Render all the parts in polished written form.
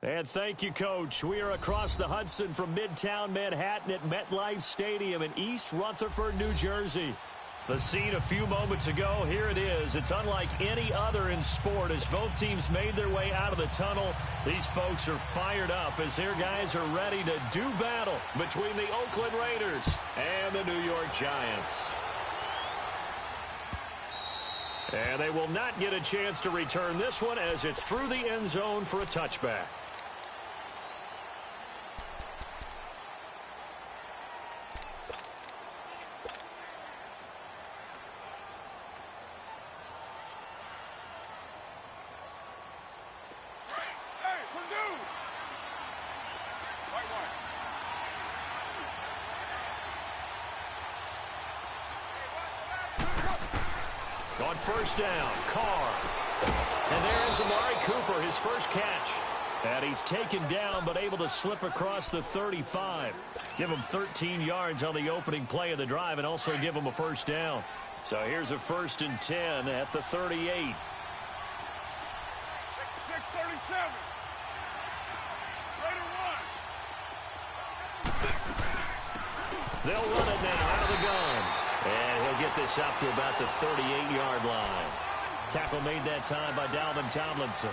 And thank you, Coach. We are across the Hudson from Midtown Manhattan at MetLife Stadium in East Rutherford, New Jersey. The scene a few moments ago, here it is. It's unlike any other in sport as both teams made their way out of the tunnel. These folks are fired up as their guys are ready to do battle between the Oakland Raiders and the New York Giants. And they will not get a chance to return this one as it's through the end zone for a touchback. On first down, Carr. And there's Amari Cooper, his first catch. And he's taken down but able to slip across the 35. Give him 13 yards on the opening play of the drive and also give him a first down. So here's a 1st and 10 at the 38. 66-37. Raider one. They'll run it now out of the gun. And he'll get this up to about the 38-yard line. Tackle made that time by Dalvin Tomlinson.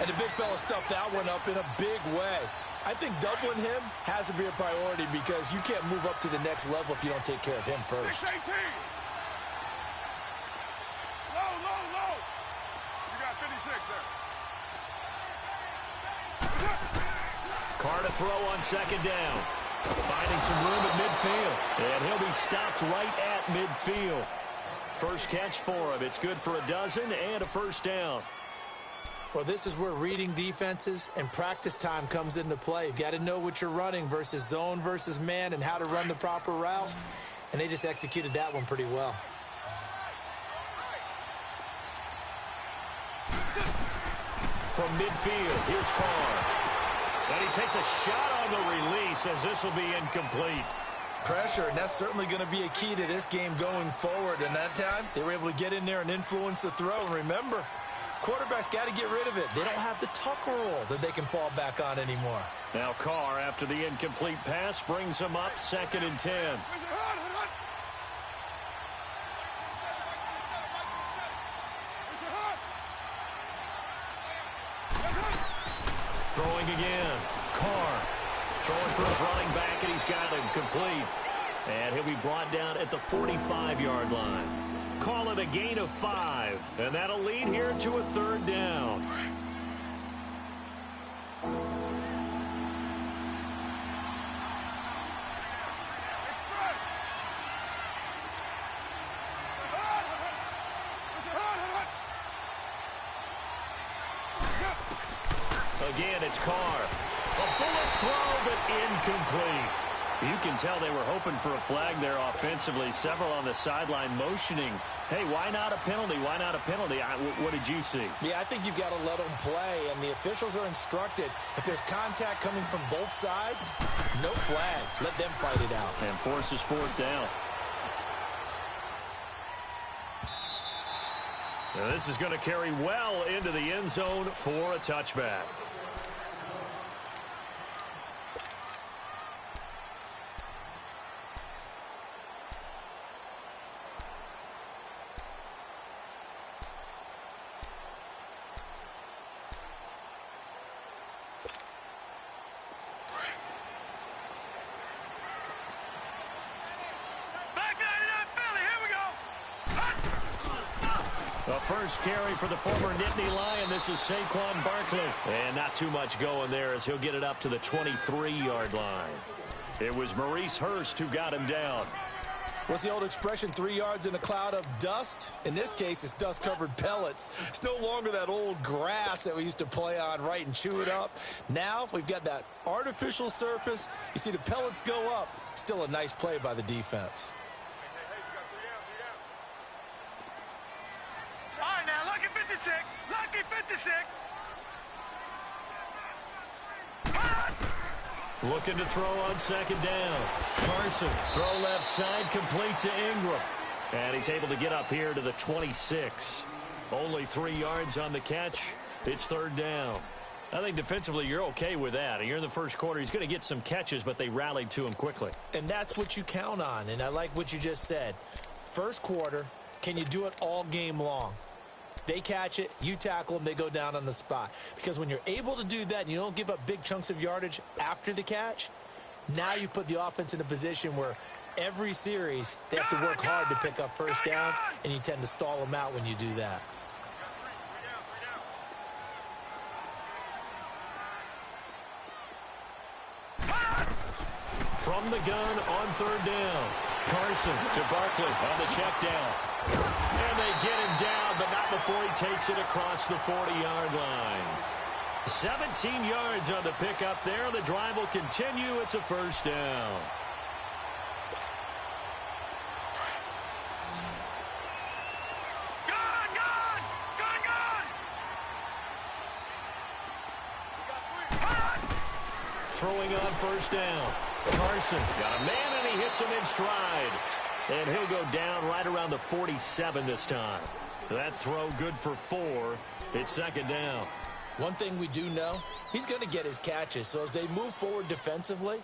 And the big fella stuffed that one up in a big way. I think doubling him has to be a priority because you can't move up to the next level if you don't take care of him first. 6-18. Low. You got 56 there. Carr to throw on second down. Finding some room at midfield. And he'll be stopped right at midfield. First catch for him. It's good for a dozen and a first down. Well, this is where reading defenses and practice time comes into play. You've got to know what you're running versus zone versus man and how to run the proper route. And they just executed that one pretty well. From midfield, here's Carr. And he takes a shot on the release as this will be incomplete. Pressure, and that's certainly going to be a key to this game going forward. And that time, they were able to get in there and influence the throw. And remember, quarterbacks got to get rid of it. They don't have the tuck rule that they can fall back on anymore. Now Carr, after the incomplete pass, brings him up 2nd and 10. Throwing again. Carr throwing for his running back, and he's got him complete. And he'll be brought down at the 45-yard line. Call it a gain of 5, and that'll lead here to a 3rd down. Again, it's Carr. A bullet throw, but incomplete. You can tell they were hoping for a flag there offensively. Several on the sideline motioning. Hey, why not a penalty? Why not a penalty? What did you see? Yeah, I think you've got to let them play, and the officials are instructed. If there's contact coming from both sides, no flag. Let them fight it out. And forces 4th down. Now this is going to carry well into the end zone for a touchback. The first carry for the former Nittany Lion. This is Saquon Barkley. And not too much going there as he'll get it up to the 23-yard line. It was Maurice Hurst who got him down. What's the old expression, 3 yards in a cloud of dust? In this case, it's dust-covered pellets. It's no longer that old grass that we used to play on, right, and chew it up. Now we've got that artificial surface. You see the pellets go up. Still a nice play by the defense. All right, now, lucky 56. Lucky 56. Looking to throw on second down. Carson, throw left side, complete to Ingram. And he's able to get up here to the 26. Only 3 yards on the catch. It's third down. I think defensively you're okay with that. You're in the first quarter. He's going to get some catches, but they rallied to him quickly. And that's what you count on, and I like what you just said. First quarter, can you do it all game long? They catch it, you tackle them, they go down on the spot. Because when you're able to do that and you don't give up big chunks of yardage after the catch, now you put the offense in a position where every series they have to work hard to pick up first downs, and you tend to stall them out when you do that. From the gun on third down. Carson to Barkley on the check down. And they get him down, but not before he takes it across the 40-yard line. 17 yards on the pickup there. The drive will continue. It's a first down. Throwing on first down. Carson got a man, and he hits him in stride. And he'll go down right around the 47 this time. That throw good for 4. It's second down. One thing we do know, he's going to get his catches. So as they move forward defensively,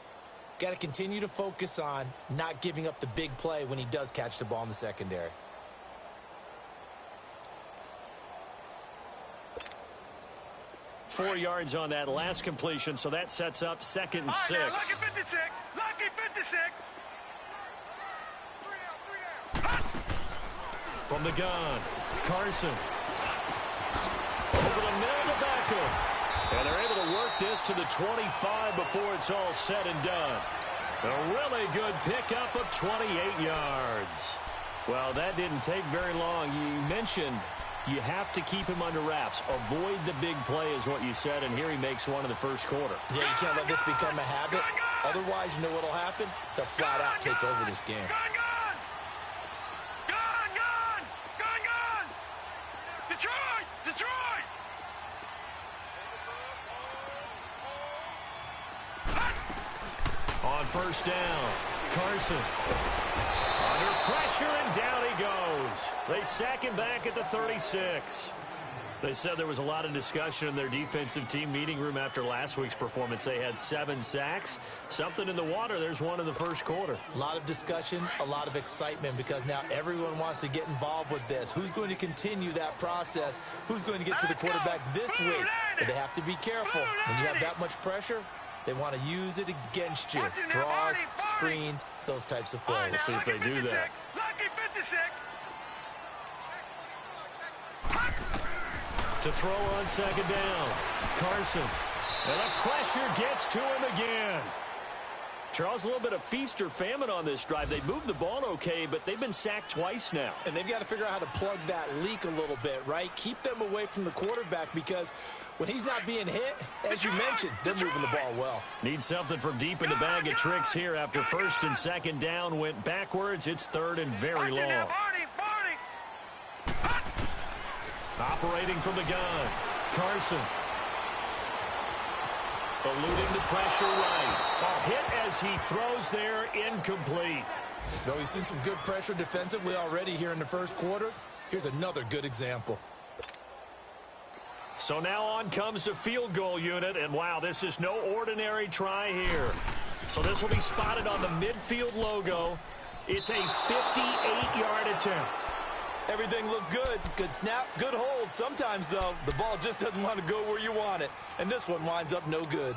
got to continue to focus on not giving up the big play when he does catch the ball in the secondary. Four yards on that last completion, so that sets up second and 6. Now, lucky 56. Lucky 56. From the gun, Carson. Over the middle to Beckham. And they're able to work this to the 25 before it's all said and done. A really good pickup of 28 yards. Well, that didn't take very long. You mentioned you have to keep him under wraps. Avoid the big play is what you said, and here he makes one in the first quarter. Yeah, you can't let this become a habit. Otherwise, you know what will happen? They'll flat out take over this game. Detroit! On first down, Carson. Under pressure, and down he goes. They sack him back at the 36. They said there was a lot of discussion in their defensive team meeting room after last week's performance. They had 7 sacks. Something in the water. There's one in the first quarter. A lot of discussion, a lot of excitement, because now everyone wants to get involved with this. Who's going to continue that process? Who's going to get to the quarterback this week? But they have to be careful. When you have that much pressure, they want to use it against you. Draws, screens, those types of plays. Let's see if they do that. Lucky 56. To throw on second down, Carson. And the pressure gets to him again. Charles, a little bit of feast or famine on this drive. They moved the ball okay, but they've been sacked twice now. And they've got to figure out how to plug that leak a little bit, right? Keep them away from the quarterback, because when he's not being hit, as you mentioned, they're moving the ball well. Need something from deep in the bag of tricks here after first and second down went backwards. It's third and very long. Operating from the gun, Carson. Eluding the pressure right. A hit as he throws there, incomplete. Though he's seen some good pressure defensively already here in the first quarter, here's another good example. So now on comes the field goal unit, and wow, this is no ordinary try here. So this will be spotted on the midfield logo. It's a 58-yard attempt. Everything looked good. Good snap, good hold. Sometimes, though, the ball just doesn't want to go where you want it. And this one winds up no good.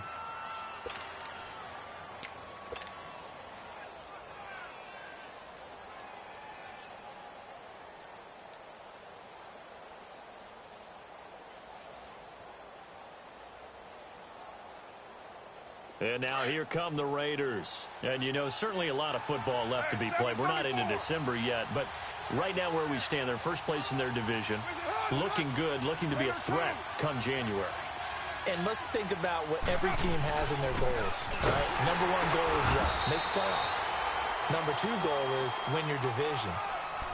And now here come the Raiders. And, you know, certainly a lot of football left to be played. We're not into December yet, but right now where we stand, they're first place in their division. Looking good, looking to be a threat come January. And let's think about what every team has in their goals, right? Number 1 goal is what? Make the playoffs. Number 2 goal is win your division.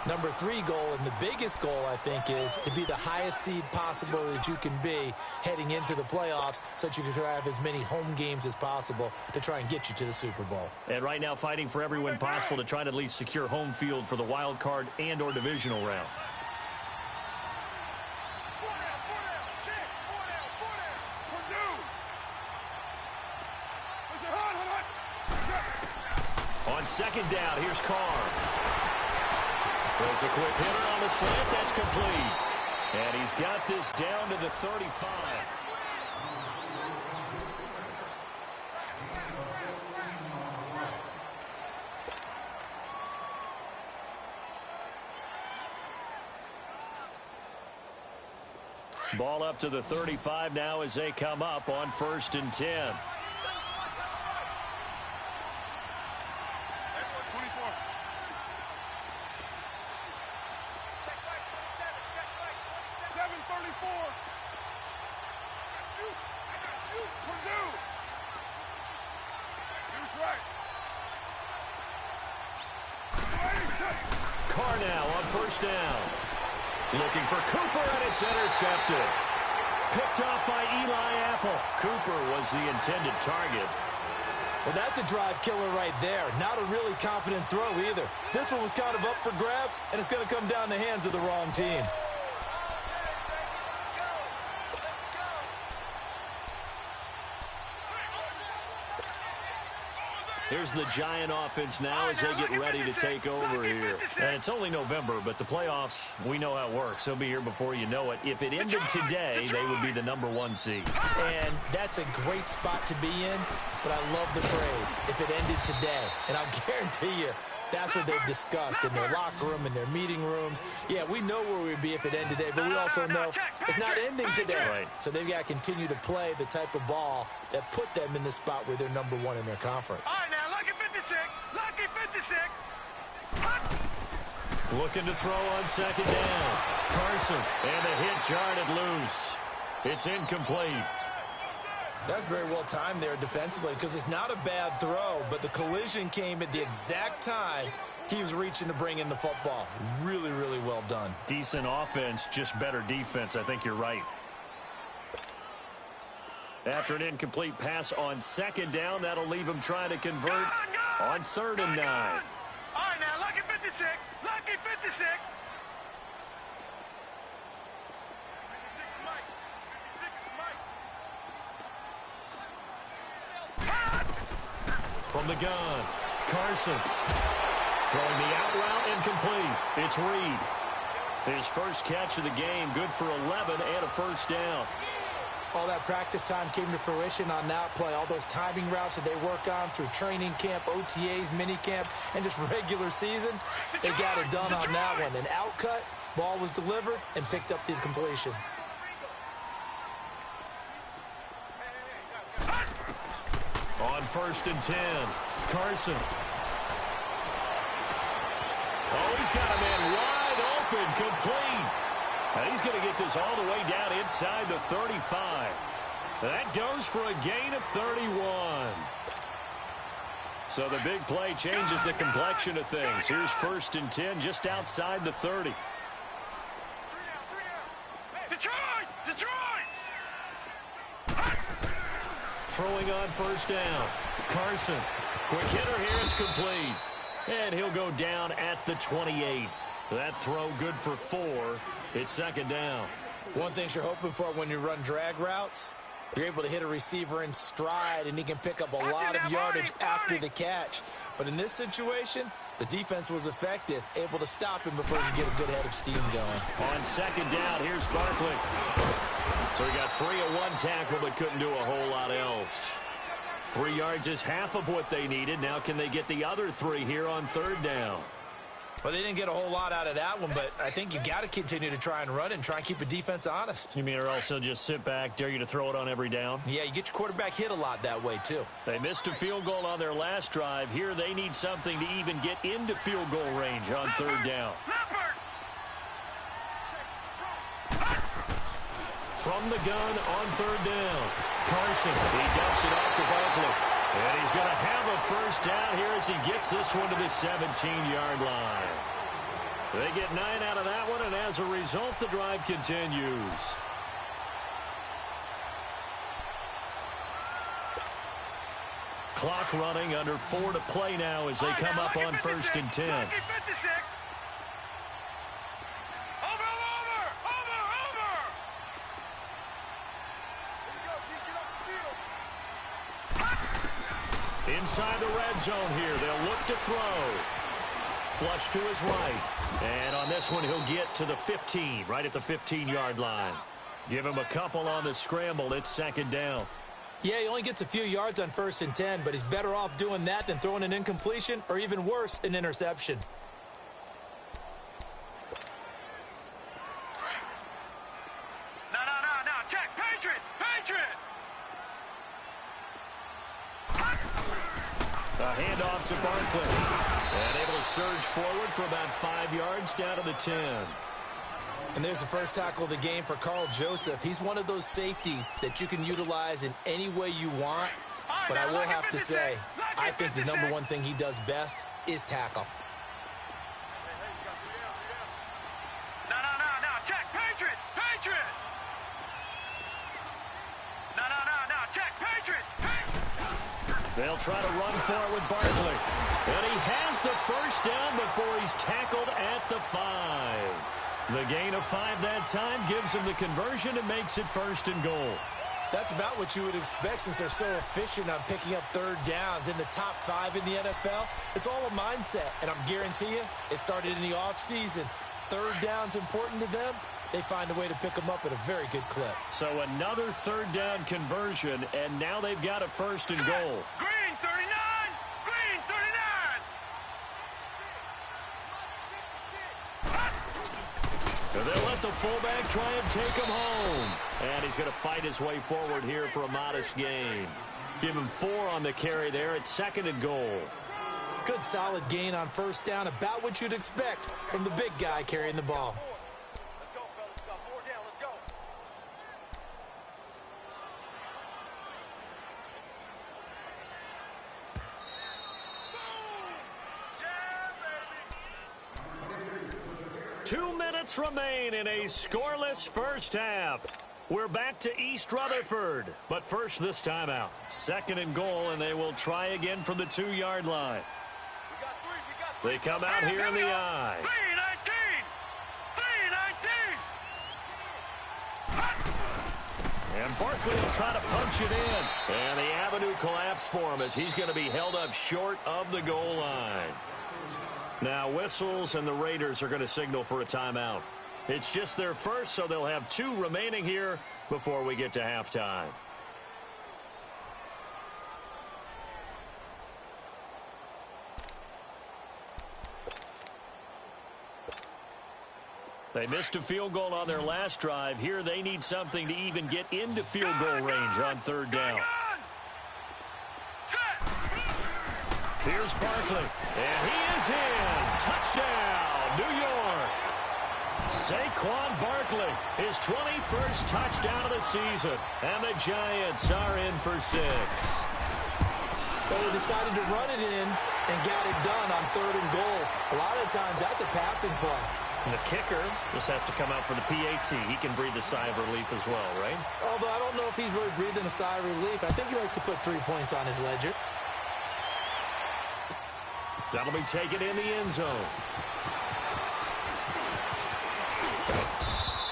Number 3 goal, and the biggest goal, I think, is to be the highest seed possible that you can be heading into the playoffs, so that you can try to have as many home games as possible to try and get you to the Super Bowl. And right now fighting for every win possible to try to at least secure home field for the wild card and or divisional round. on second down. Here's Carr. Throws a quick hitter on the slant. That's complete. And he's got this down to the 35. Ball up to the 35 now as they come up on 1st and 10. Carr now on 1st down. Looking for Cooper, and it's intercepted. Picked off by Eli Apple. Cooper was the intended target. Well, that's a drive killer right there. Not a really confident throw either. This one was kind of up for grabs, and it's going to come down the hands of the wrong team. Here's the Giant offense now as they get ready to take over here. And it's only November, but the playoffs, we know how it works. They'll be here before you know it. If it ended today, they would be the #1 seed. And that's a great spot to be in, but I love the phrase, if it ended today. And I'll guarantee you, that's what they've discussed in their locker room, in their meeting rooms. Yeah, we know where we'd be if it ended today, but we also know it's not ending today. Right. So they've got to continue to play the type of ball that put them in the spot where they're #1 in their conference. All right, now, lucky 56. Lucky 56. Looking to throw on 2nd down. Carson, and the hit jarred it loose. It's incomplete. That's very well timed there defensively because it's not a bad throw, but the collision came at the exact time he was reaching to bring in the football. Really, really well done. Decent offense, just better defense. I think you're right. After an incomplete pass on 2nd down, that'll leave him trying to convert on 3rd and 9. All right, now, lucky 56. Lucky 56. From the gun, Carson. Throwing the out route, incomplete. It's Reed. His first catch of the game, good for 11 and a 1st down. All that practice time came to fruition on that play. All those timing routes that they work on through training camp, OTAs, minicamp, and just regular season, they got it done on that one. An out cut, ball was delivered, and picked up the completion. On 1st and 10, Carson. Oh, he's got a man wide open, complete. And he's going to get this all the way down inside the 35. That goes for a gain of 31. So the big play changes the complexion of things. Here's 1st and 10 just outside the 30. Detroit! Detroit! Throwing on 1st down. Carson. Quick hitter here. It's complete. And he'll go down at the 28. That throw good for 4. It's 2nd down. One thing you're hoping for when you run drag routes, you're able to hit a receiver in stride, and he can pick up a lot of yardage after the catch. But in this situation, the defense was effective, able to stop him before he could get a good head of steam going. On 2nd down, here's Barkley. So he got free of 1 tackle, but couldn't do a whole lot else. 3 yards is half of what they needed. Now can they get the other 3 here on 3rd down? Well, they didn't get a whole lot out of that one, but I think you've got to continue to try and run and try and keep the defense honest. You mean or else they'll just sit back, dare you to throw it on every down? Yeah, you get your quarterback hit a lot that way, too. They missed a field goal on their last drive. Here they need something to even get into field goal range on 3rd down. From the gun on 3rd down. Carson, he dumps it off to Barkley. And he's going to have a 1st down here as he gets this one to the 17-yard line. They get 9 out of that one, and as a result, the drive continues. Clock running, under 4 to play now as they come up on 1st and 10. Inside the red zone here, they'll look to throw. Flush to his right. And on this one, he'll get to the 15, right at the 15-yard line. Give him a couple on the scramble. It's second down. Yeah, he only gets a few yards on 1st and 10, but he's better off doing that than throwing an incompletion or even worse, an interception. No. Check. Patriot. A handoff to Barkley. And able to surge forward for about 5 yards down to the 10. And there's the first tackle of the game for Carl Joseph. He's one of those safeties that you can utilize in any way you want. But I will have to say, I think the number one thing he does best is tackle. No. Check. Patriot. No. Check. Patriot. They'll try to run for it with Barkley. And he has the first down before he's tackled at the 5. The gain of 5 that time gives him the conversion and makes it 1st and goal. That's about what you would expect since they're so efficient on picking up 3rd downs. In the top 5 in the NFL, it's all a mindset. And I'm guarantee you, it started in the offseason. 3rd down's important to them. They find a way to pick them up at a very good clip. So another 3rd down conversion, and now they've got a 1st and goal. Green 39. Green 39. And they'll let the fullback try and take him home. And he's going to fight his way forward here for a modest gain. Give him 4 on the carry there at 2nd and goal. Good solid gain on 1st down, about what you'd expect from the big guy carrying the ball. Let's go, fellas. Got 4 down. Let's go. Boom! Yeah, baby. 2 minutes remain in a scoreless first half. We're back to East Rutherford, but first this time out. 2nd and goal, and they will try again from the 2-yard line. They come out here in the I. 3-19. And Barkley will try to punch it in. And the avenue collapsed for him as he's going to be held up short of the goal line. Now whistles and the Raiders are going to signal for a timeout. It's just their first, so they'll have 2 remaining here before we get to halftime. They missed a field goal on their last drive. Here they need something to even get into field goal range on 3rd down. Here's Barkley, and he is in. Touchdown, New York. Saquon Barkley, his 21st touchdown of the season, and the Giants are in for 6. But they decided to run it in and got it done on 3rd and goal. A lot of times that's a passing play. And the kicker just has to come out for the PAT. He can breathe a sigh of relief as well, right? Although I don't know if he's really breathing a sigh of relief. I think he likes to put 3 points on his ledger. That'll be taken in the end zone.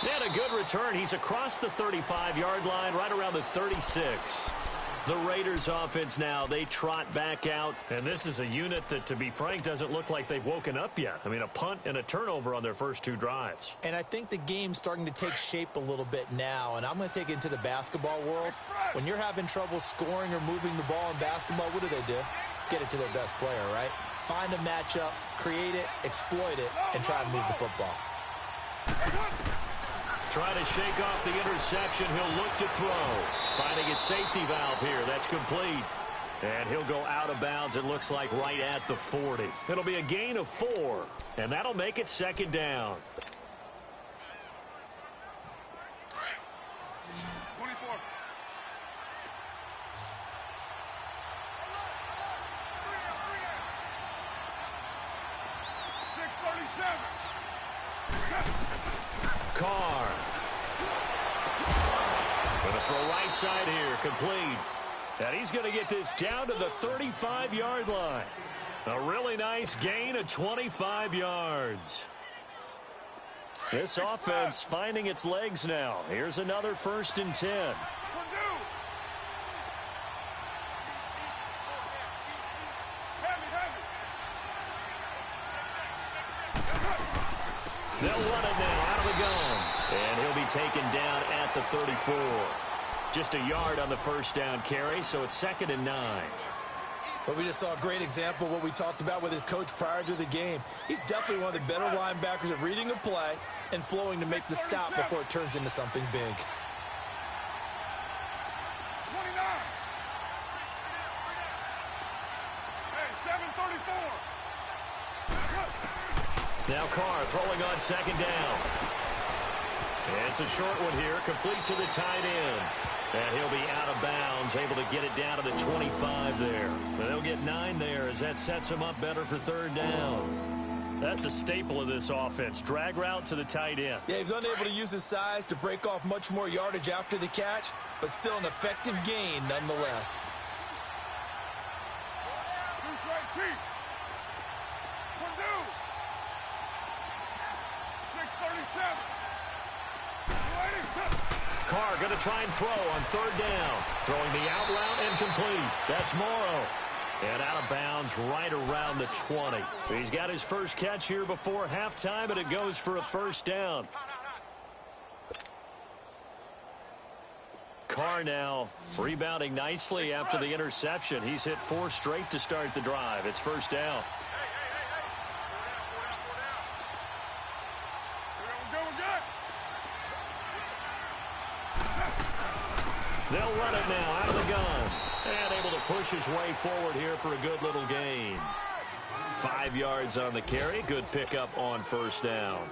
And a good return. He's across the 35-yard line, right around the 36. The Raiders offense now, they trot back out. And this is a unit that, to be frank, doesn't look like they've woken up yet. I mean, a punt and a turnover on their first 2 drives. And I think the game's starting to take shape a little bit now. And I'm going to take it into the basketball world. When you're having trouble scoring or moving the ball in basketball, what do? Get it to their best player, right? Find a matchup, create it, exploit it, and try and move the football. Trying to shake off the interception. He'll look to throw. Finding his safety valve here. That's complete. And he'll go out of bounds, it looks like, right at the 40. It'll be a gain of 4, and that'll make it 2nd down. 24. 637. Carr. Going to throw right side here, complete. And he's going to get this down to the 35-yard line. A really nice gain of 25 yards. This offense finding its legs now. Here's another 1st and 10. They'll run it now out of the gun. And he'll be taken down at the 34. Just a yard on the first down carry, so it's 2nd and 9. But we just saw a great example of what we talked about with his coach prior to the game. He's definitely one of the better linebackers at reading a play and flowing to make the stop before it turns into something big. 29. Hey, 7:34. Now Carr throwing on 2nd down. And it's a short one here, complete to the tight end. And he'll be out of bounds, able to get it down to the 25 there. But they'll get 9 there as that sets him up better for 3rd down. That's a staple of this offense. Drag route to the tight end. Yeah, he's unable to use his size to break off much more yardage after the catch, but still an effective gain nonetheless. Who's right, Chief? Purdue. 6:37. Carr going to try and throw on 3rd down. Throwing the out route and complete. That's Morrow. And out of bounds right around the 20. He's got his first catch here before halftime, and it goes for a 1st down. Carr now rebounding nicely after the interception. He's hit 4 straight to start the drive. It's 1st down. They'll run it now out of the gun. And able to push his way forward here for a good little gain. 5 yards on the carry. Good pickup on 1st down.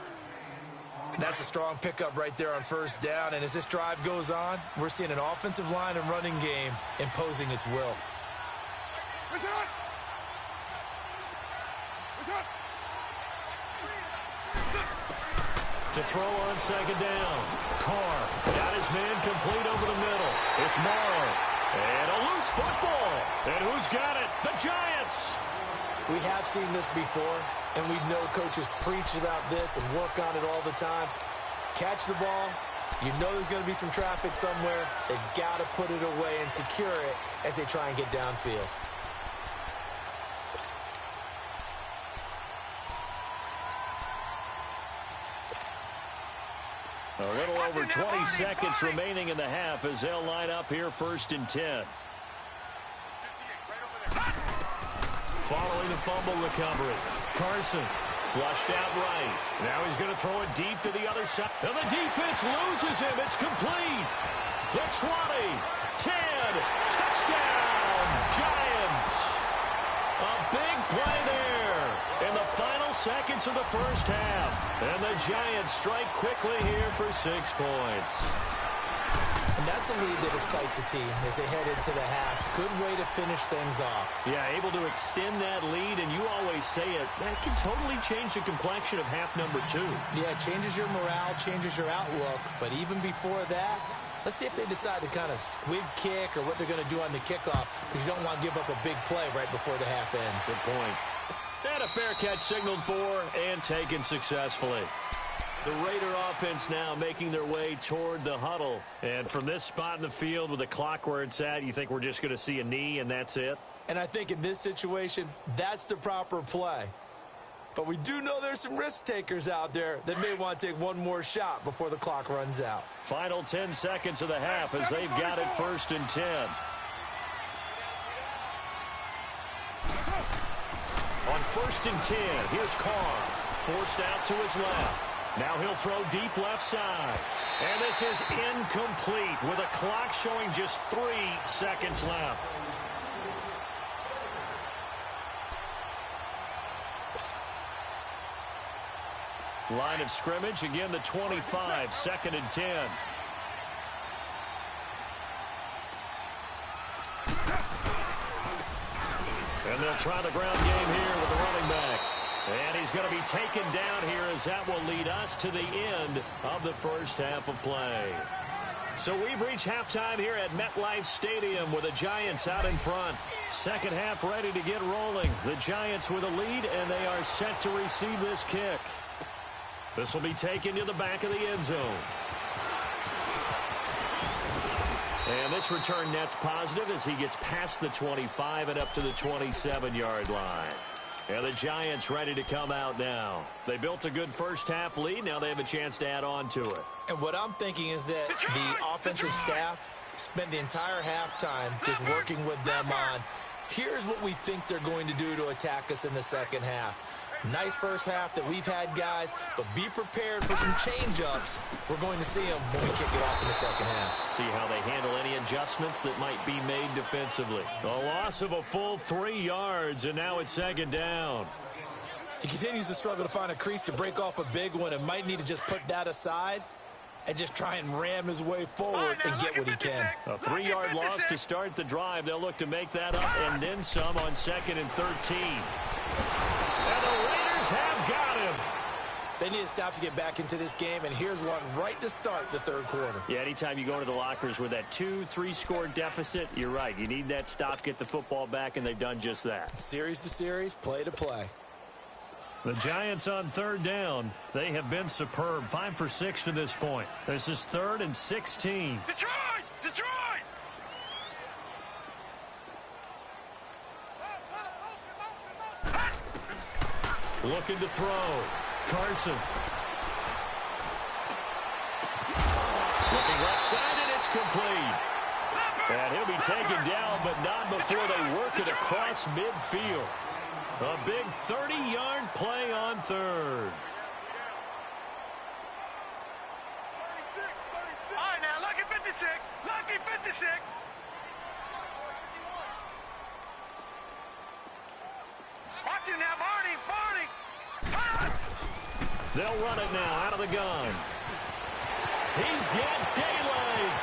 That's a strong pickup right there on 1st down. And as this drive goes on, we're seeing an offensive line and running game imposing its will. To throw on 2nd down. Carr got his man complete over the middle. It's Morrow. And a loose football. And who's got it? The Giants. We have seen this before, and we know coaches preach about this and work on it all the time. Catch the ball. You know there's going to be some traffic somewhere. They got to put it away and secure it as they try and get downfield. A little over 20 seconds remaining in the half as they'll line up here 1st and 10. Following the fumble recovery, Carson flushed out right. Now he's going to throw it deep to the other side. And the defense loses him. It's complete. The 20, 10, touchdown, Giants. A big play there in the final seconds of the 1st half. And the Giants strike quickly here for 6 points. And that's a lead that excites a team as they head into the half. Good way to finish things off. Yeah, able to extend that lead, and you always say it, that can totally change the complexion of half number 2. Yeah, it changes your morale, changes your outlook. But even before that, let's see if they decide to kind of squib kick or what they're going to do on the kickoff, because you don't want to give up a big play right before the half ends. Good point. And a fair catch signaled for and taken successfully. The Raider offense now making their way toward the huddle. And from this spot in the field with the clock where it's at, you think we're just going to see a knee and that's it? And I think in this situation, that's the proper play. But we do know there's some risk takers out there that may want to take one more shot before the clock runs out. Final 10 seconds of the half as they've got it 1st and 10. On 1st and 10, here's Carr. Forced out to his left. Now he'll throw deep left side. And this is incomplete with a clock showing just 3 seconds left. Line of scrimmage, again the 25, 2nd and 10. And they'll try the ground game here with the running back. And he's going to be taken down here as that will lead us to the end of the 1st half of play. So we've reached halftime here at MetLife Stadium with the Giants out in front. 2nd half ready to get rolling. The Giants with a lead, and they are set to receive this kick. This will be taken to the back of the end zone. And this return net's positive as he gets past the 25 and up to the 27-yard line. And the Giants ready to come out now. They built a good first-half lead. Now they have a chance to add on to it. And what I'm thinking is that the offensive staff spent the entire halftime just working with them on, here's what we think they're going to do to attack us in the second half. Nice first half that we've had, guys, but be prepared for some change-ups. We're going to see them when we kick it off in the second half. See how they handle any adjustments that might be made defensively. A loss of a full 3 yards, and now it's second down. He continues to struggle to find a crease to break off a big one and might need to just put that aside and just try and ram his way forward and get what he can. A 3-yard loss to start the drive. They'll look to make that up and then some on 2nd and 13. And the Raiders have got him. They need to stop to get back into this game, and here's one right to start the third quarter. Yeah, anytime you go into the lockers with that 2-3 score deficit, you're right. You need that stop, get the football back, and they've done just that. Series to series, play to play. The Giants on third down. They have been superb. 5 for 6 to this point. This is 3rd and 16. Detroit! Detroit! Looking to throw. Carson. Looking left side, and it's complete. And he'll be taken down, but not before they work it across midfield. A big 30-yard play on third. All right, now, lucky 56. Lucky 56. Watch it now, Barney. Barney. Ah! They'll run it now out of the gun. He's got daylight.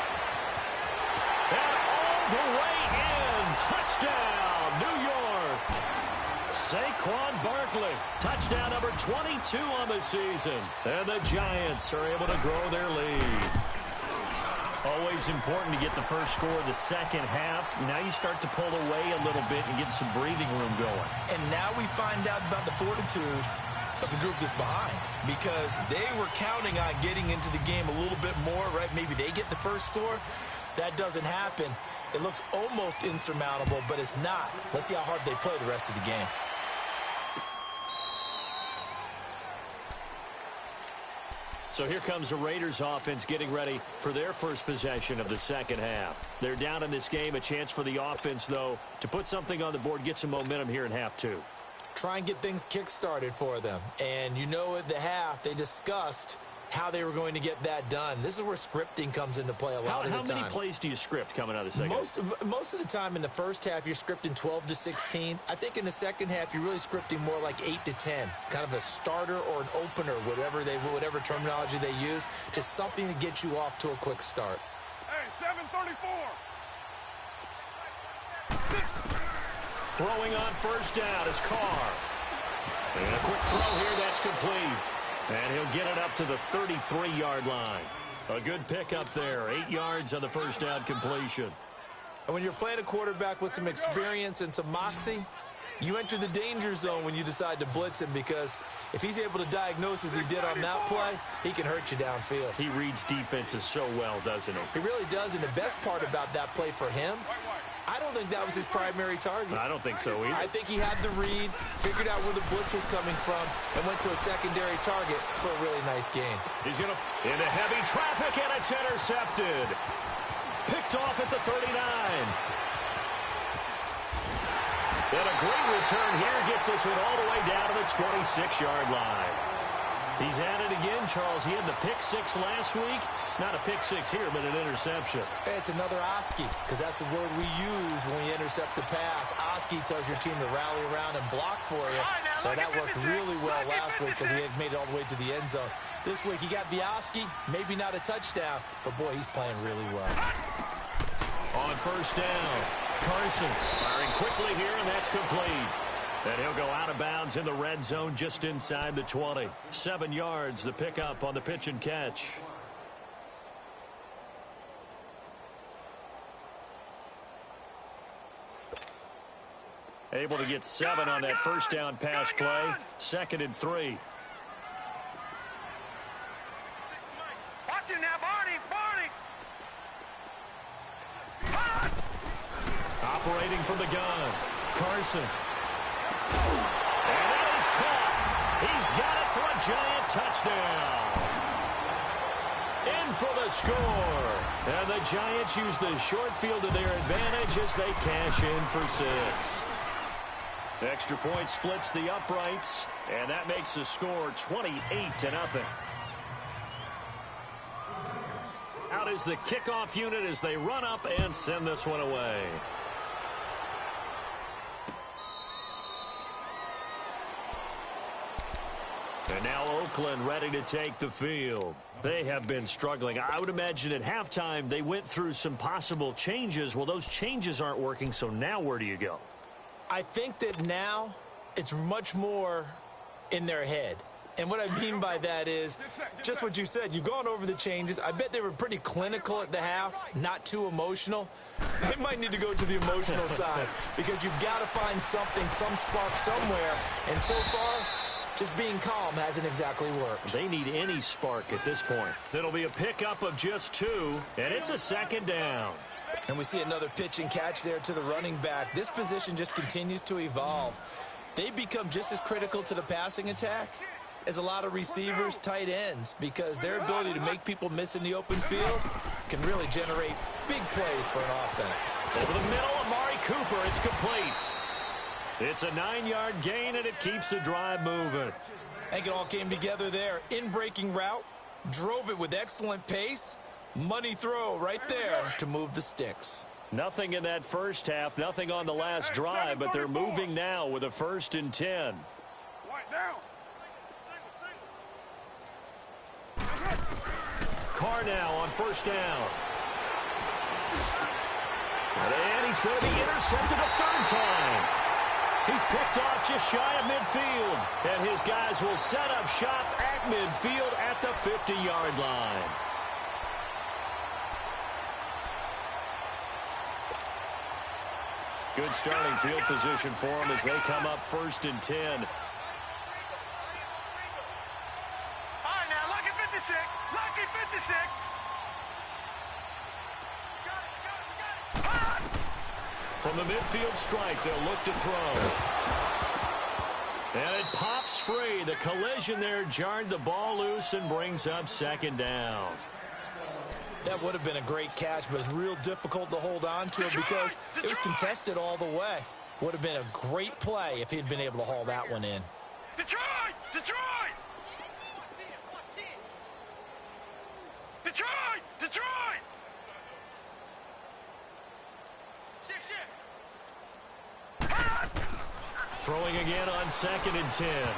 And all the way in. Touchdown, New York. Saquon Barkley, touchdown number 22 on the season. And the Giants are able to grow their lead. Always important to get the first score of the second half. Now you start to pull away a little bit and get some breathing room going. And now we find out about the fortitude of the group that's behind, because they were counting on getting into the game a little bit more, right? Maybe they get the first score. That doesn't happen. It looks almost insurmountable, but it's not. Let's see how hard they play the rest of the game. So here comes the Raiders offense getting ready for their first possession of the second half. They're down in this game. A chance for the offense, though, to put something on the board, get some momentum here in half two. Try and get things kick-started for them. And you know at the half, they discussed how they were going to get that done. This is where scripting comes into play a lot of the time. How many plays do you script coming out of the second? Most of the time in the first half, you're scripting 12 to 16. I think in the second half, you're really scripting more like 8 to 10. Kind of a starter or an opener, whatever terminology they use. Just something to get you off to a quick start. Hey, 734. Throwing on first down is Carr. And a quick throw here, that's complete. And he'll get it up to the 33-yard line. A good pickup there. 8 yards on the first down completion. And when you're playing a quarterback with some experience and some moxie, you enter the danger zone when you decide to blitz him, because if he's able to diagnose as he did on that play, he can hurt you downfield. He reads defenses so well, doesn't he? He really does, and the best part about that play for him, I don't think that was his primary target. I don't think so either. I think he had the read, figured out where the blitz was coming from, and went to a secondary target for a really nice gain. He's going to into heavy traffic, and it's intercepted. Picked off at the 39. And a great return here gets this one all the way down to the 26-yard line. He's at it again, Charles. He had the pick six last week. Not a pick six here, but an interception. Hey, it's another Oski, because that's the word we use when we intercept the pass. Oski tells your team to rally around and block for you. Well, that worked really well last week because he had made it all the way to the end zone. This week, he got the Oski, maybe not a touchdown, but, boy, he's playing really well. On first down, Carson firing quickly here, and that's complete. And he'll go out of bounds in the red zone just inside the 20. 7 yards, the pickup on the pitch and catch. Able to get 7 on that first down pass play. 2nd and 3. Watch it now, Barney. Barney. Operating from the gun. Carson. And He's got it for a giant touchdown. In for the score. And the Giants use the short field to their advantage as they cash in for 6. Extra point splits the uprights, and that makes the score 28-0. Out is the kickoff unit as they run up and send this one away. And now Oakland ready to take the field. They have been struggling. I would imagine at halftime they went through some possible changes. Well, those changes aren't working, so now where do you go? I think that now it's much more in their head. And what I mean by that is just what you said. You've gone over the changes. I bet they were pretty clinical at the half, not too emotional. They might need to go to the emotional side because you've got to find something, some spark somewhere. And so far, just being calm hasn't exactly worked. They need any spark at this point. It'll be a pickup of just 2, and it's a 2nd down. And we see another pitch and catch there to the running back. This position just continues to evolve. They become just as critical to the passing attack as a lot of receivers, tight ends, because their ability to make people miss in the open field can really generate big plays for an offense. Over the middle, Amari Cooper, it's complete. It's a 9-yard gain, and it keeps the drive moving. I think it all came together there. In-breaking route, drove it with excellent pace. Money throw right there to move the sticks. Nothing in that first half, nothing on the last drive, but they're moving now with a 1st and 10. Carr now on 1st down. And he's going to be intercepted a 3rd time. He's picked off just shy of midfield. And his guys will set up shop at midfield at the 50-yard line. Good starting field position for them as they come up 1st and 10. All right, now, lucky 56. Lucky 56. From the midfield strike, they'll look to throw. And it pops free. The collision there jarred the ball loose and brings up 2nd down. That would have been a great catch, but it's real difficult to hold on to it because it was contested all the way. Would have been a great play if he'd been able to haul that one in. Detroit! Detroit! Detroit! Detroit! Throwing again on 2nd and 10.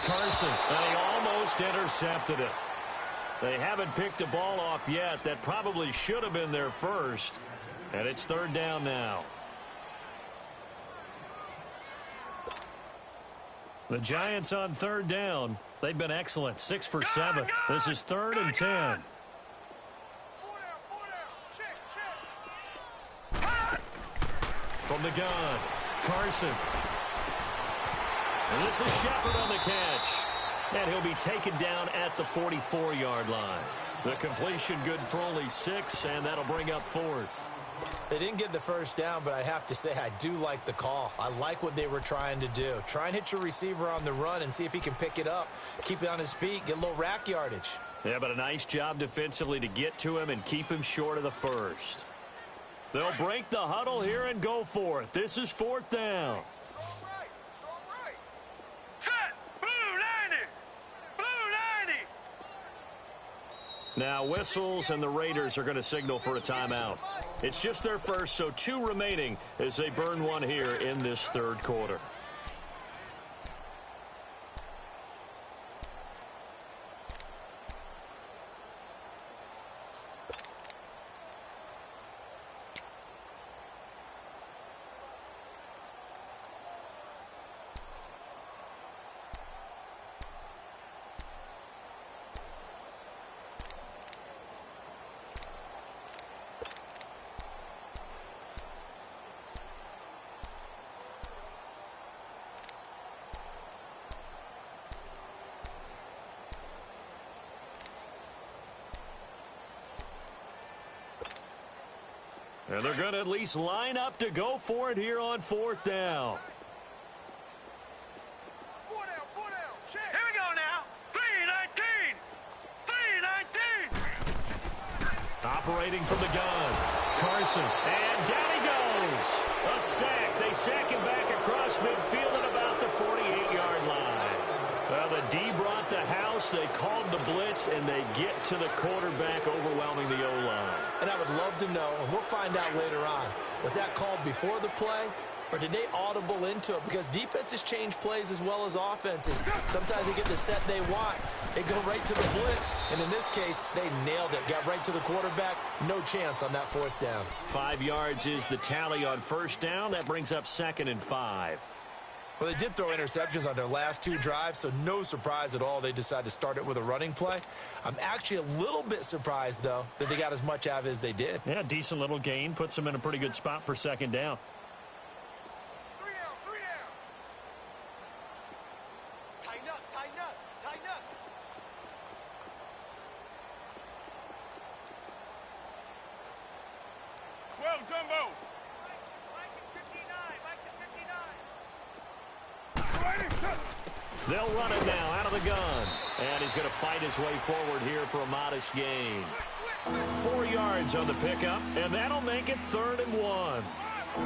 Carson, and he almost intercepted it. They haven't picked a ball off yet. That probably should have been their first. And it's 3rd down now. The Giants on 3rd down. They've been excellent. 6 for 7. This is 3rd and 10. From the gun, Carson. And this is Shepard on the catch. And he'll be taken down at the 44-yard line. The completion good for only 6, and that'll bring up 4th. They didn't get the first down, but I have to say I do like the call. I like what they were trying to do. Try and hit your receiver on the run and see if he can pick it up. Keep it on his feet, get a little rack yardage. Yeah, but a nice job defensively to get to him and keep him short of the first. They'll break the huddle here and go for it. This is 4th down. Now whistles, and the Raiders are going to signal for a timeout. It's just their first, so 2 remaining as they burn one here in this 3rd quarter. And they're going to at least line up to go for it here on 4th down. Here we go. Operating from the gun. Carson. And down he goes. A sack. They sack him back across midfield at about the 48-yard line. Well, the D brought the house. They called the blitz, and they get to the quarterback, overwhelming the O-line. And I would love to know, and we'll find out later on, was that called before the play, or did they audible into it? Because defenses change plays as well as offenses. Sometimes they get the set they want. They go right to the blitz. And in this case, they nailed it. Got right to the quarterback. No chance on that fourth down. 5 yards is the tally on first down. That brings up 2nd and 5. Well, they did throw interceptions on their last 2 drives, so no surprise at all they decided to start it with a running play. I'm actually a little bit surprised, though, that they got as much out of it as they did. Yeah, decent little gain. Puts them in a pretty good spot for 2nd down. They'll run it now out of the gun. And he's going to fight his way forward here for a modest gain. 4 yards on the pickup, and that'll make it 3rd and 1.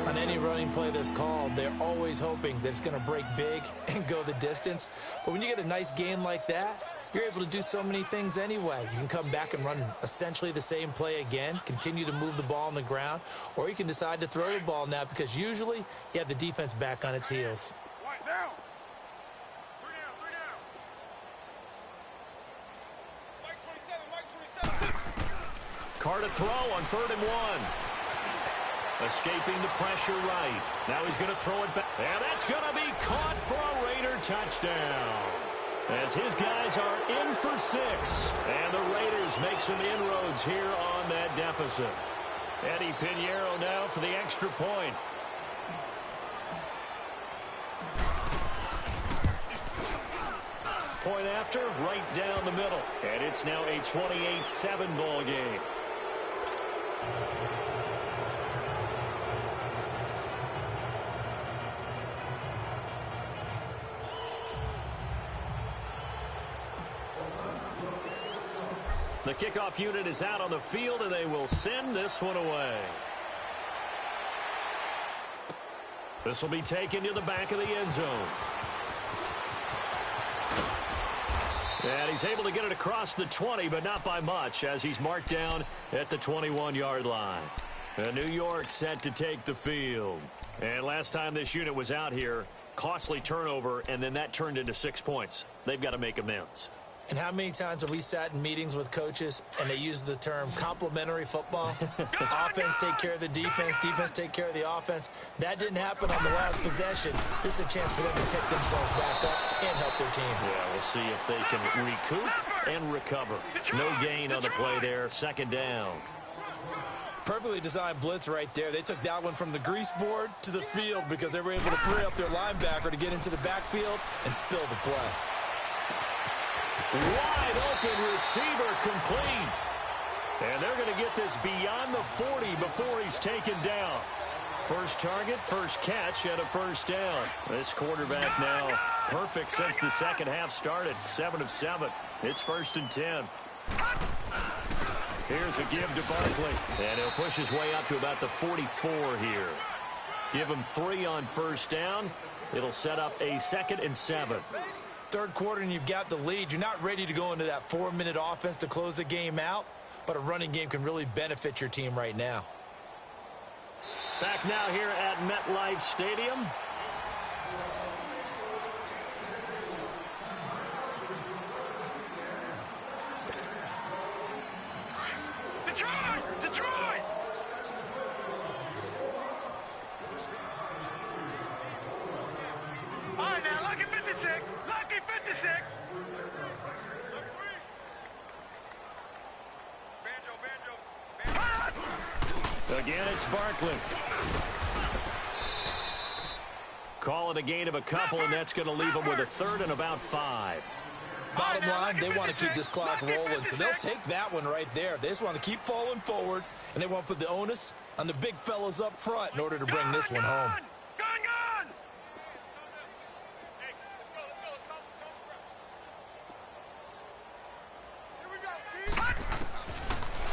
On any running play that's called, they're always hoping that it's going to break big and go the distance. But when you get a nice gain like that, you're able to do so many things anyway. You can come back and run essentially the same play again, continue to move the ball on the ground, or you can decide to throw the ball now because usually you have the defense back on its heels. Carr to throw on 3rd and 1. Escaping the pressure right. Now he's going to throw it back. And that's going to be caught for a Raider touchdown. As his guys are in for 6. And the Raiders make some inroads here on that deficit. Eddie Pinheiro now for the extra point. Point after, right down the middle. And it's now a 28-7 ball game. The kickoff unit is out on the field, and they will send this one away. This will be taken to the back of the end zone. And he's able to get it across the 20, but not by much, as he's marked down at the 21-yard line. And New York set to take the field. And last time this unit was out here, costly turnover, and then that turned into 6 points. They've got to make amends. And how many times have we sat in meetings with coaches and they use the term complementary football? Offense take care of the defense, defense take care of the offense. That didn't happen on the last possession. This is a chance for them to pick themselves back up and help their team. Yeah, we'll see if they can recoup and recover. No gain on the play there. 2nd down. Perfectly designed blitz right there. They took that one from the grease board to the field because they were able to free up their linebacker to get into the backfield and spill the play. Wide open receiver complete. And they're going to get this beyond the 40 before he's taken down. First target, first catch, and a first down. This quarterback now perfect since the second half started. 7 of 7. It's 1st and 10. Here's a give to Barkley. And he'll push his way up to about the 44 here. Give him 3 on first down. It'll set up a 2nd and 7. Third quarter and you've got the lead. You're not ready to go into that 4-minute offense to close the game out, but a running game can really benefit your team right now. Back now here at MetLife Stadium. Detroit! All right, now, lucky 56. Lucky 56. Again, it's Barkley. Call it a gain of a couple, and that's going to leave them with a 3rd and about 5. Bottom line, they want to keep this clock rolling, so they'll take that one right there. They just want to keep falling forward, and they want to put the onus on the big fellas up front in order to bring this one home.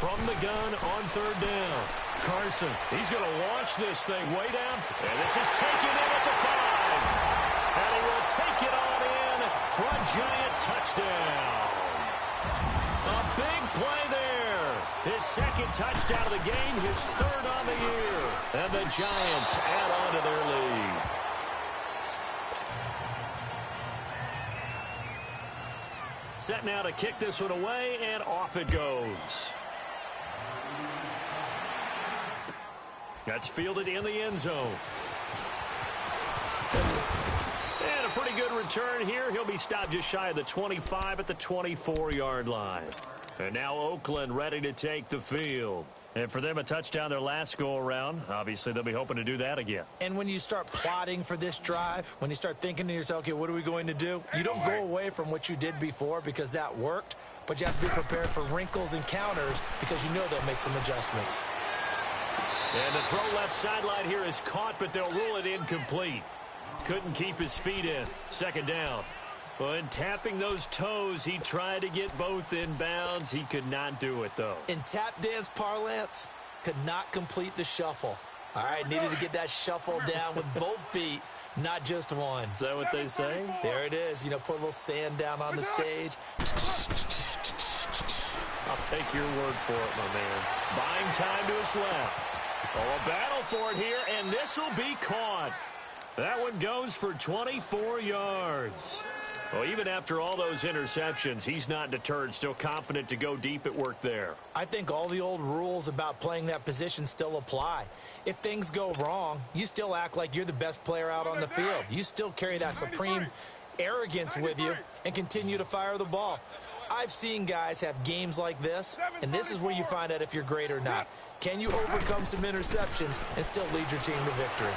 from the gun on third down. Carson, he's going to launch this thing way down. And this is taken in at the 5. And he will take it on in for a Giant touchdown. A big play there. His second touchdown of the game, his third on the year. And the Giants add on to their lead. Set now to kick this one away, and off it goes. That's fielded in the end zone. And a pretty good return here. He'll be stopped just shy of the 25 at the 24-yard line. And now Oakland ready to take the field. And for them, a touchdown their last go-around. Obviously, they'll be hoping to do that again. And when you start plotting for this drive, when you start thinking to yourself, okay, what are we going to do? You don't go away from what you did before because that worked, but you have to be prepared for wrinkles and counters because you know they'll make some adjustments. And the throw left sideline here is caught, but they'll rule it incomplete. Couldn't keep his feet in. Second down. When tapping those toes, he tried to get both in bounds. He could not do it, though. In tap dance parlance, could not complete the shuffle. All right, needed to get that shuffle down with both feet, not just one. Is that what they say? There it is. You know, put a little sand down on the stage. I'll take your word for it, my man. Buying time to his left. Oh, a battle for it here, and this will be caught. That one goes for 24 yards. Well, even after all those interceptions, he's not deterred, still confident to go deep at work there. I think all the old rules about playing that position still apply. If things go wrong, you still act like you're the best player out on the field. You still carry that supreme arrogance with you and continue to fire the ball. I've seen guys have games like this, and this is where you find out if you're great or not. Can you overcome some interceptions and still lead your team to victory?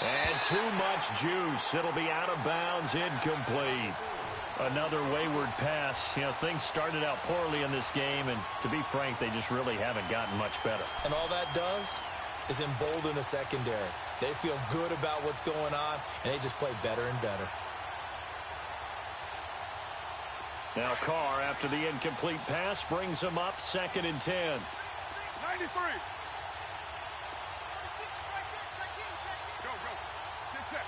And too much juice. It'll be out of bounds, incomplete. Another wayward pass. You know, things started out poorly in this game, and to be frank, they just really haven't gotten much better. And all that does is embolden a secondary. They feel good about what's going on, and they just play better and better. Now Carr, after the incomplete pass, brings him up 2nd and 10. 93. Go. Get set.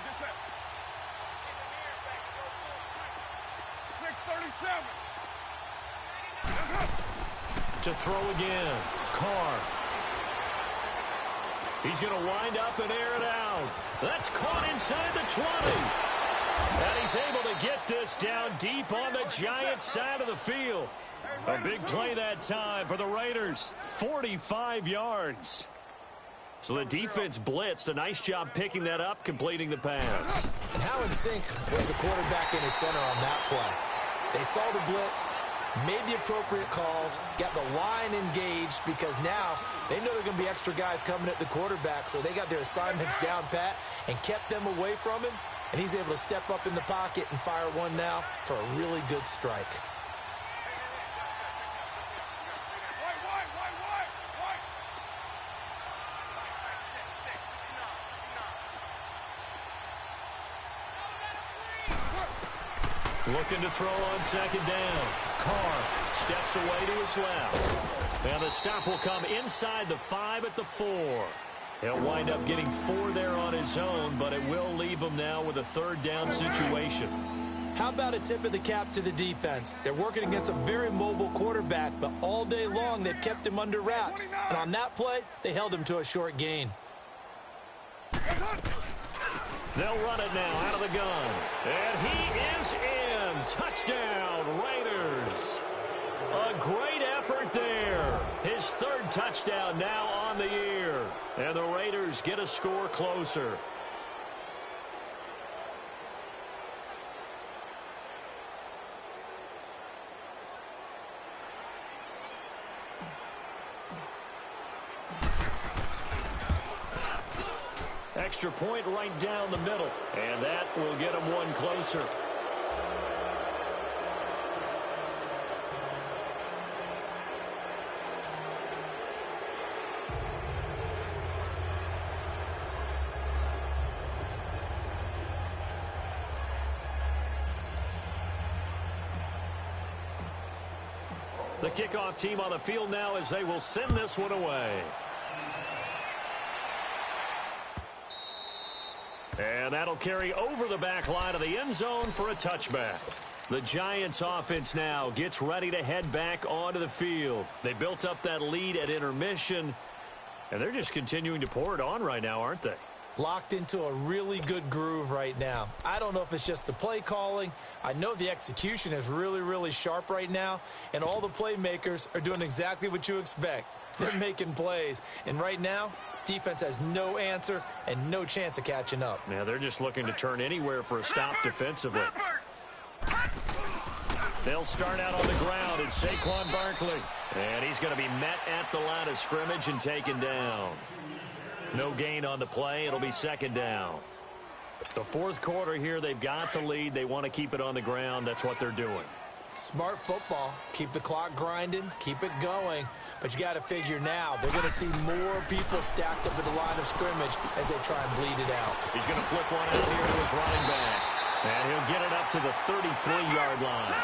6:37. To throw again. Carr. He's going to wind up and air it out. That's caught inside the 20. And he's able to get this down deep on the Giants' side of the field. A big play that time for the Raiders. 45 yards. So the defense blitzed. A nice job picking that up, completing the pass. And how in sync was the quarterback and his center on that play? They saw the blitz, made the appropriate calls, got the line engaged because now they know there are going to be extra guys coming at the quarterback, so they got their assignments down pat and kept them away from him, and he's able to step up in the pocket and fire one now for a really good strike. Looking to throw on 2nd down. Carr steps away to his left. And the stop will come inside the 5 at the 4. He'll wind up getting 4 there on his own, but it will leave him now with a 3rd down situation. How about a tip of the cap to the defense? They're working against a very mobile quarterback, but all day long they've kept him under wraps. And on that play, they held him to a short gain. They'll run it now out of the gun. And he is in. Touchdown, Raiders. A great effort there. His 3rd touchdown now on the year. And the Raiders get a score closer. Extra point right down the middle. And that will get him one closer. The kickoff team on the field now as they will send this one away. And that'll carry over the back line of the end zone for a touchback. The Giants offense now gets ready to head back onto the field. They built up that lead at intermission, and they're just continuing to pour it on right now, aren't they? Locked into a really good groove right now. I don't know if it's just the play calling. I know the execution is really, really sharp right now, and all the playmakers are doing exactly what you expect. They're making plays, and right now, defense has no answer and no chance of catching up. Yeah, they're just looking to turn anywhere for a stop defensively. They'll start out on the ground, it's Saquon Barkley. And he's going to be met at the line of scrimmage and taken down. No gain on the play. It'll be second down. The fourth quarter here, they've got the lead. They want to keep it on the ground. That's what they're doing. Smart football. Keep the clock grinding. Keep it going. But you got to figure now, they're going to see more people stacked up at the line of scrimmage as they try and bleed it out. He's going to flip one out here to his running back. And he'll get it up to the 33-yard line.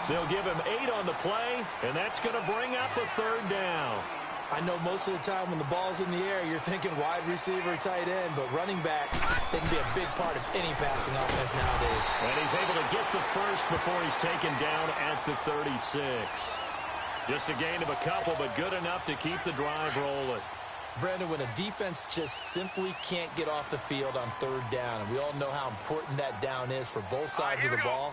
They'll give him 8 on the play, and that's going to bring up a third down. I know most of the time when the ball's in the air, you're thinking wide receiver, tight end, but running backs, they can be a big part of any passing offense nowadays. And he's able to get the first before he's taken down at the 36. Just a gain of a couple, but good enough to keep the drive rolling. Brandon, when a defense just simply can't get off the field on third down, and we all know how important that down is for both sides of the ball,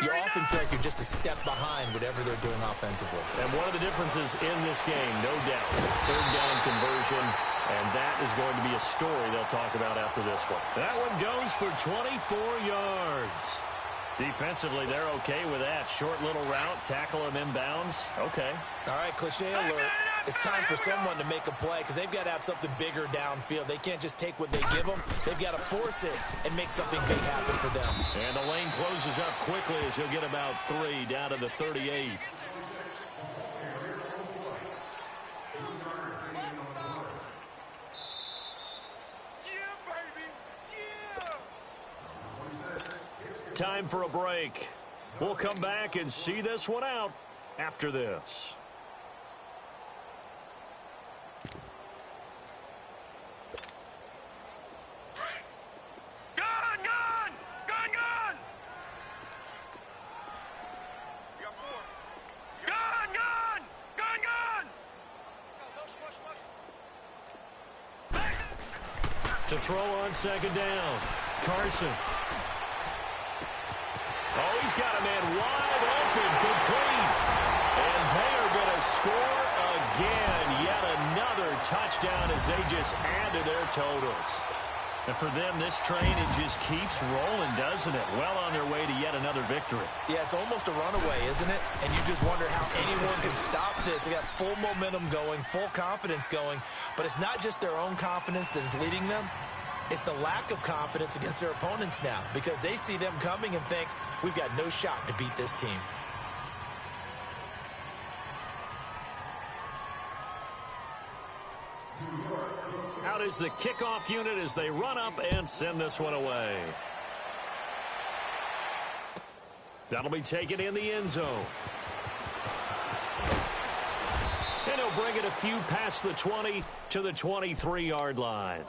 you often feel like you're just a step behind whatever they're doing offensively. And one of the differences in this game, no doubt, third down conversion, and that is going to be a story they'll talk about after this one. That one goes for 24 yards. Defensively, they're okay with that. Short little route, tackle him inbounds. Okay. All right, cliche alert. It's time for someone to make a play because they've got to have something bigger downfield. They can't just take what they give them. They've got to force it and make something big happen for them. And the lane closes up quickly as he'll get about 3 down to the 38. Time for a break. We'll come back and see this one out after this. To throw on second down, Carson. Oh, he's got a man wide open, complete. And they are going to score again. Yet another touchdown as they just add to their totals. And for them, this train, it just keeps rolling, doesn't it? Well on their way to yet another victory. Yeah, it's almost a runaway, isn't it? And you just wonder how anyone can stop this. They got full momentum going, full confidence going. But it's not just their own confidence that is leading them. It's the lack of confidence against their opponents now because they see them coming and think, we've got no shot to beat this team. Out is the kickoff unit as they run up and send this one away. That'll be taken in the end zone. And he'll bring it a few past the 20 to the 23-yard line.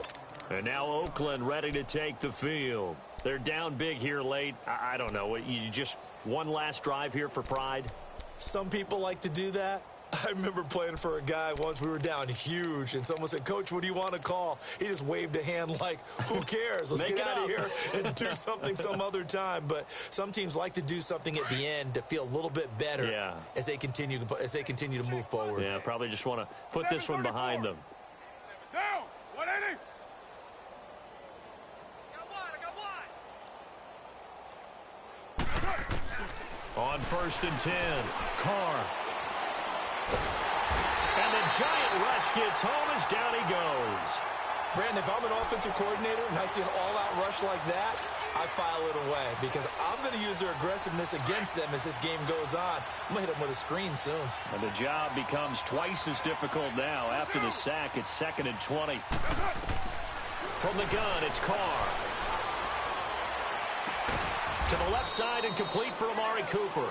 And now Oakland ready to take the field. They're down big here late. I don't know. You just one last drive here for pride? Some people like to do that. I remember playing for a guy once. We were down huge, and someone said, Coach, what do you want to call? He just waved a hand like, who cares? Let's get out of here and do something some other time. But some teams like to do something at the end to feel a little bit better as they continue to move forward. Yeah, probably just want to put this one behind them. Down. 180. On 1st and 10, Carr. And the giant rush gets home as down he goes. Brandon, if I'm an offensive coordinator and I see an all-out rush like that, I file it away because I'm going to use their aggressiveness against them as this game goes on. I'm going to hit them with a screen soon. And the job becomes twice as difficult now. After the sack, it's 2nd and 20. From the gun, it's Carr. To the left side and complete for Amari Cooper.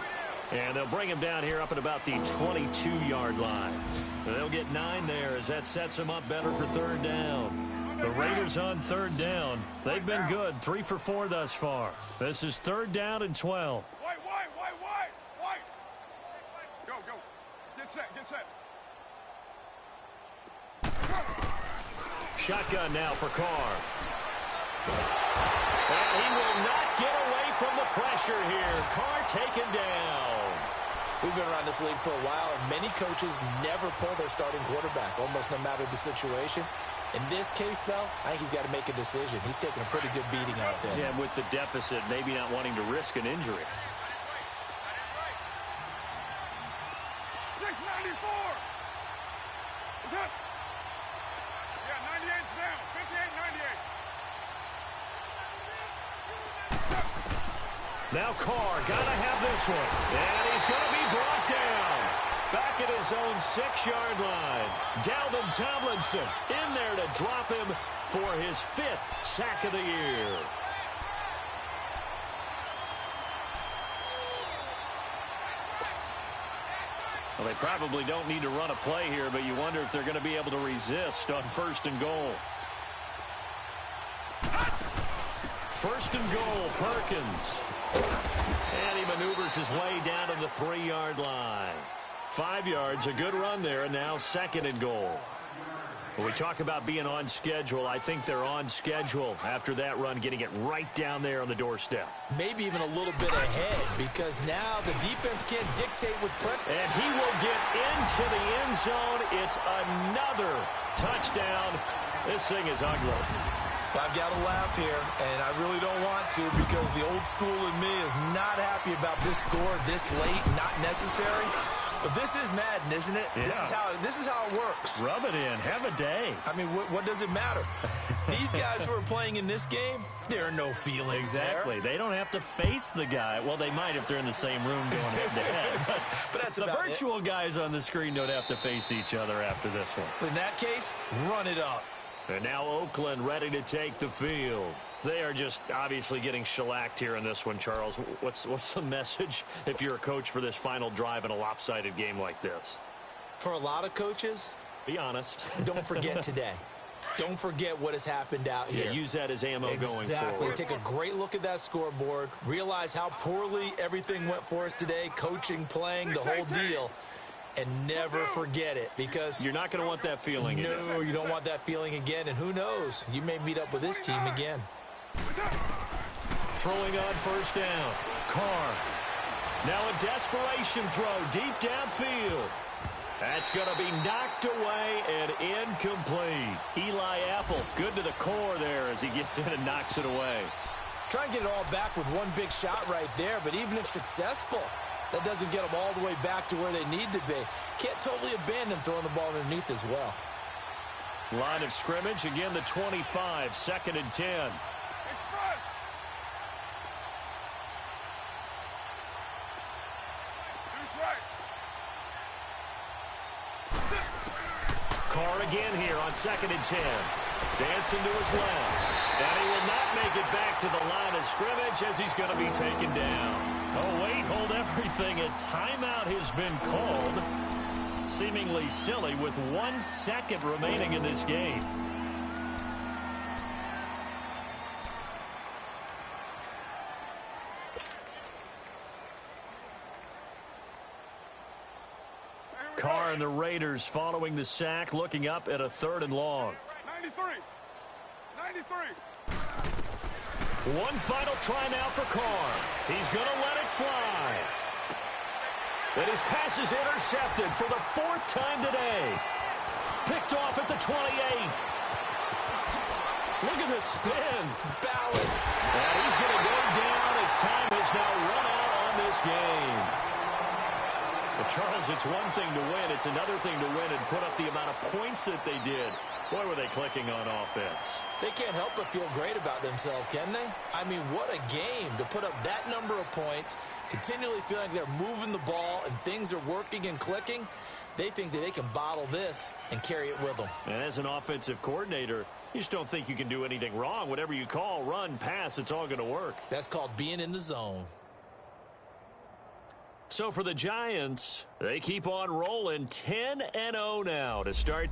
And they'll bring him down here up at about the 22-yard line. They'll get 9 there as that sets them up better for third down. The Raiders on third down. They've been good, 3 for 4 thus far. This is third down and 12. White. Go. Get set. Shotgun now for Carr. And he will not get away from the pressure here. Carr taken down. We've been around this league for a while, and many coaches never pull their starting quarterback, almost no matter the situation. In this case, though, I think he's got to make a decision. He's taking a pretty good beating out there. Yeah, and with the deficit, maybe not wanting to risk an injury. 694. What's up? Yeah, 98's down. 58, 98. Now Carr, gotta have this one. And he's gonna be brought down. Back at his own 6-yard line. Dalvin Tomlinson in there to drop him for his 5th sack of the year. Well, they probably don't need to run a play here, but you wonder if they're going to be able to resist on 1st and goal. 1st and goal, Perkins. And he maneuvers his way down to the 3-yard line. 5 yards, a good run there, and now 2nd and goal. When we talk about being on schedule, I think they're on schedule after that run, getting it right down there on the doorstep. Maybe even a little bit ahead, because now the defense can't dictate with pressure. And he will get into the end zone. It's another touchdown. This thing is ugly. I've got to laugh here, and I really don't want to, because the old school in me is not happy about this score this late, not necessary. But this is Madden, isn't it? Yeah. This is how it works. Rub it in. Have a day. I mean, what does it matter? These guys who are playing in this game, there are no feelings Exactly. there. They don't have to face the guy. Well, they might if they're in the same room going head-to-head. But that's the about virtual guys on the screen don't have to face each other after this one. In that case, run it up. And now Oakland ready to take the field. They are just obviously getting shellacked here in this one, Charles. What's the message if you're a coach for this final drive in a lopsided game like this? For a lot of coaches, be honest. Don't forget today. Don't forget what has happened out here. Yeah, use that as ammo going forward. Exactly. Take a great look at that scoreboard. Realize how poorly everything went for us today. Coaching, playing, the whole deal. And never forget it, because you're not going to want that feeling again. No, you don't want that feeling again. And who knows? You may meet up with this team again. Throwing on 1st down. Carr. Now a desperation throw deep downfield. That's going to be knocked away and incomplete. Eli Apple, good to the core there as he gets in and knocks it away. Try and get it all back with one big shot right there, but even if successful, that doesn't get them all the way back to where they need to be. Can't totally abandon throwing the ball underneath as well. Line of scrimmage, again the 25, 2nd and 10. Express. Deuce right. Carr again here on 2nd and 10. Dancing to his left. And he will not make it back to the line of scrimmage as he's going to be taken down. Oh, wait, hold everything. A timeout has been called. Seemingly silly with 1 second remaining in this game. Carr and the Raiders following the sack, looking up at a 3rd and long. 93. One final try now for Carr. He's going to let it fly. And his pass is intercepted for the 4th time today. Picked off at the 28. Look at the spin. Balance. And he's going to go down as time has now run out on this game. But Charles, it's one thing to win. It's another thing to win and put up the amount of points that they did. Boy, were they clicking on offense. They can't help but feel great about themselves, can they? I mean, what a game to put up that number of points, continually feeling like they're moving the ball and things are working and clicking. They think that they can bottle this and carry it with them. And as an offensive coordinator, you just don't think you can do anything wrong. Whatever you call, run, pass, it's all going to work. That's called being in the zone. So for the Giants, they keep on rolling 10-0 now to start